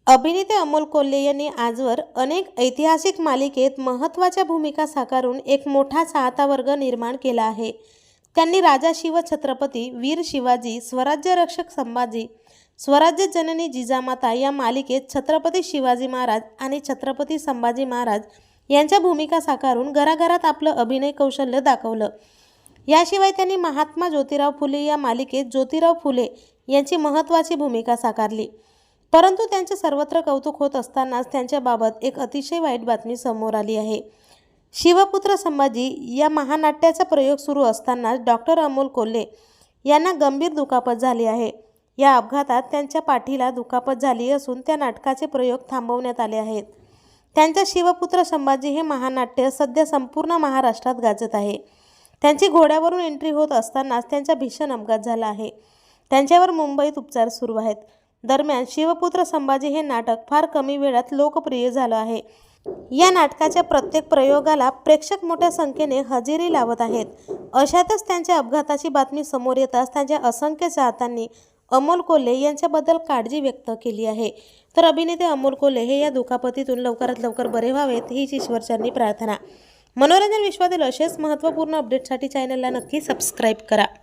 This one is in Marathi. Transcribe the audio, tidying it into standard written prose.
अभिनेते अमोल कोल्हे यांनी आजवर अनेक ऐतिहासिक मालिकेत महत्त्वाच्या भूमिका साकारून एक मोठा चाहता वर्ग निर्माण केला आहे. त्यांनी राजा शिव छत्रपती, वीर शिवाजी, स्वराज्य रक्षक संभाजी, स्वराज्य जननी जिजामाता या मालिकेत छत्रपती शिवाजी महाराज आणि छत्रपती संभाजी महाराज यांच्या भूमिका साकारून घराघरात आपलं अभिनय कौशल्य दाखवलं. याशिवाय त्यांनी महात्मा ज्योतिराव फुले या मालिकेत ज्योतिराव फुले यांची महत्त्वाची भूमिका साकारली. परंतु त्यांचे सर्वत्र कौतुक होत असतानाच त्यांच्याबाबत एक अतिशय वाईट बातमी समोर आली आहे. शिवपुत्र संभाजी या महानाट्याचा प्रयोग सुरू असतानाच डॉक्टर अमोल कोल्हे यांना गंभीर दुखापत झाली आहे. या अपघातात त्यांच्या पाठीला दुखापत झाली असून त्या नाटकाचे प्रयोग थांबवण्यात आले आहेत. त्यांच्या शिवपुत्र संभाजी हे महानाट्य सध्या संपूर्ण महाराष्ट्रात गाजत आहे. त्यांची घोड्यावरून एंट्री होत असतानाच त्यांचा भीषण अपघात झाला आहे. त्यांच्यावर मुंबईत उपचार सुरू आहेत. दरम्यान शिवपुत्र संभाजी हे नाटक फार कमी वेळात लोकप्रिय झालं आहे. या नाटकाच्या प्रत्येक प्रयोगाला प्रेक्षक मोठ्या संख्येने हजेरी लावत आहेत. अशातच त्यांच्या अपघाताची बातमी समोर येताच त्यांच्या असंख्य चाहत्यांनी अमोल कोल्हे यांच्याबद्दल काळजी व्यक्त केली आहे. तर अभिनेते अमोल कोल्हे हे या दुखापतीतून लवकरात लवकर बरे व्हावेत हीच ईश्वरचरणी प्रार्थना. मनोरंजन विश्वातील असेच महत्त्वपूर्ण अपडेटसाठी चॅनलला नक्की सबस्क्राईब करा.